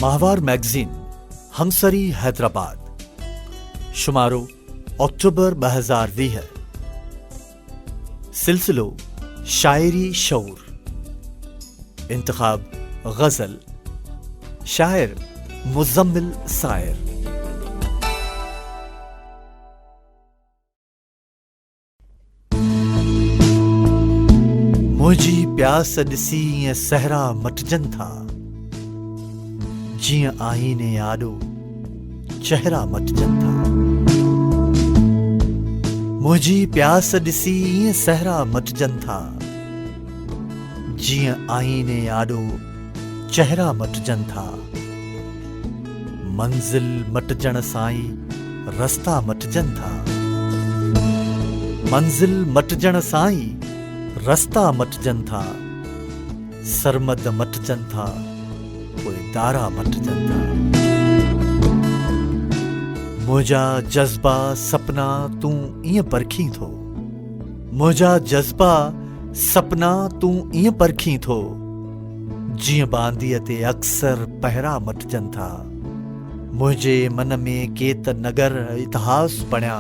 माहवार मैगज़ीन हमसरी हैदराबाद शुमारो अक्टूबर 2020 सिलसिलो शायरी शऊर इंतखाब गज़ल शायर मुज़म्मिल सायर। मुझी प्यास ॾिसी ईअं सहरा मटजनि था जीअं आईने आॾो चेहरा मटजनि था। मुझी प्यास ॾिसी ईअं सहरा मटजनि था जीअं आईने आॾो चेहरा मटजनि था। मंज़िल मटजण सां ई रस्ता मटजनि था। मंज़िल मटजण सां ई रस्ता मटजनि था। सरमद मटजनि था पोइ दारा मटजनि था। मुंहिंजा जज़्बा सपना तूं ईअं परखीं थो। मुंहिंजा जज़्बा सपना तूं ईअं परखीं थो जीअं बांदीअ ते अक्सर पहिरा मटजनि था। मुंहिंजे मन में के त नगर इतिहास बणिया।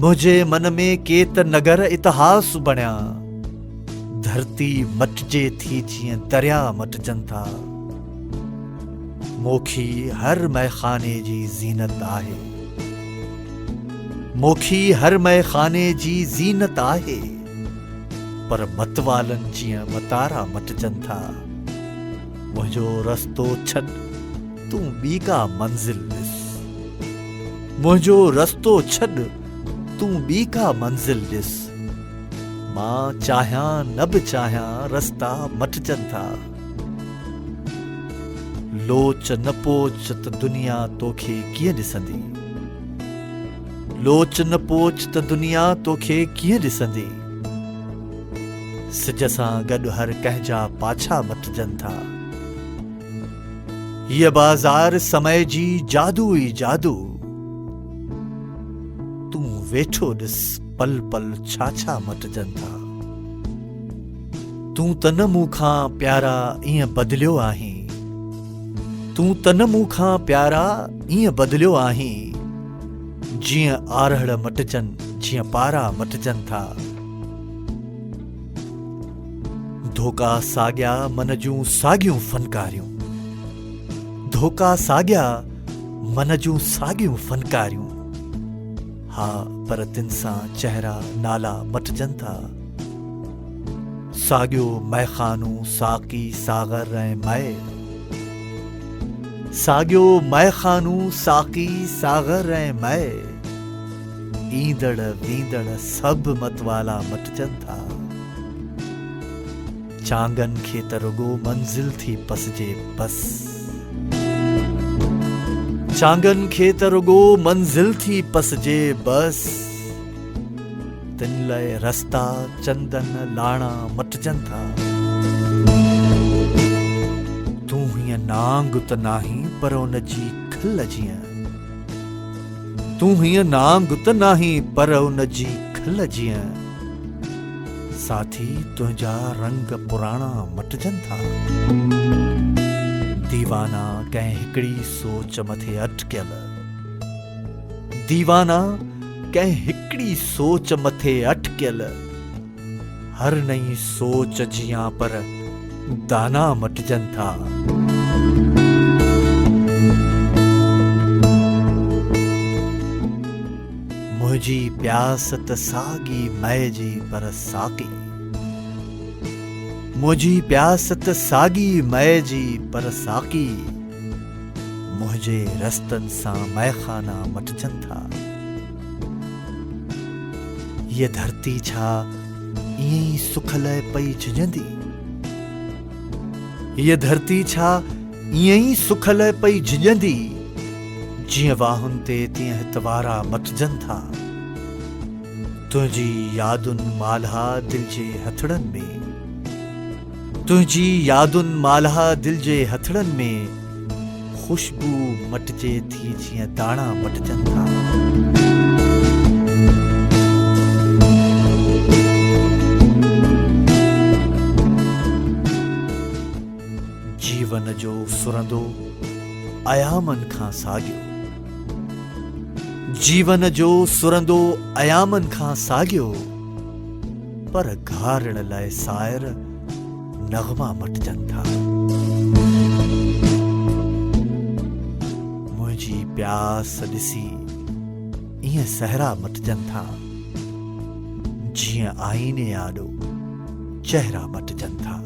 मुझे मन में के त नगर इतिहास बणिया। धरती मटजे थी जीअं दरिया मटजनि था। मोखी हर मैखाने जी ज़ीनत आहे। मोखी हर मैखाने जी ज़ीनत आहे पर मतवालनि जीअं मतारा मटजनि था। मुंहिंजो रस्तो छॾ तूं ॿी का मंज़िल ॾिस। मुंहिंजो रस्तो छॾ तूं ॿी का मंज़िल ॾिस। मां चाहियां न बि चाहियां रस्ता मटजनि था। लोच न पोच त दुनिया तोखे कीअं ॾिसंदी। लोच न पोच त दुनिया तोखे कीअं ॾिसंदी। सिज सां गॾु हर कंहिंजा पाछा मटजनि था। हीअ बाज़ार समय जी जादू ई जादू। तूं वेठो ॾिस पल पल छा छा मटजनि था। तूं त न मूंखां प्यारा ईअं बदिलियो आहीं। तूं त न मूंखां प्यारा ईअं बदिलियो आहीं जीअं आरहड़ मटजनि जीअं पारा मटजनि था। धोका साॻिया मन जूं साॻियूं फनकारियूं। धोका साॻिया मन जूं साॻियूं फनकारियूं। हा पर तिन सां चेहरा नाला मटजनि था। साॻियो मैखानू साक़ी सागर ऐं मए। साॻियो मैखानू साक़ी सागर ऐं मए। ईंदड़ वींदड़ सभु मतवाला मटजनि था। चांगनि खे त रुगो मंज़िल थी पसजे बस। चांगनि खे त रुगो मंज़िल थी पसजे बस। तिन लाइ रस्ता चंदन लाणा मटजनि था। तूं हीअं नांग त नाहीं पर उन जी खिल जीअं। तूं हीअं नांग त नाहीं पर उन जी खिल जीअं। साथी तुंहिंजा रंग पुराणा मटजनि था। दीवाना कंहिं हिकिड़ी सोच मथे अटकियल। दीवाना कंहिं हिकिड़ी सोच मथे अटकियल। हर नई सोच जियां पर दाना मटजनि था। मुंहिंजी प्यास त साॻी मए जी पर साक़ी। मुंहिंजी प्यास त साॻी मए जी पर साक़ी। मुंहिंजे रस्तनि सां मैखाना मटजनि था। ये धरती छा ईअं ई सुखल पई झिझंदी। ये धरती छा ईअं ई सुखल पई झिझंदी जीअं वाहुनि ते तीअं हितवारा मटजनि था। तुंहिंजी यादुनि माल्हा दिल जे हथड़नि में। तुंहिंजी यादुनि माल्हा दिल जे हथड़नि में। खुशबू मटजे थी जीअं दाणा मटजनि था। जीवन जो सुरंदो अयामन खां साॻियो, जीवन जो सुरंदो अयामन खां साॻियो, पर घारण लाइ सायर नग़मा मटिजनि था। मुंहिंजी प्यास ॾिसी ईअं सहरा मटिजनि था, जीअं आईने आॾो चेहरा मटिजनि था।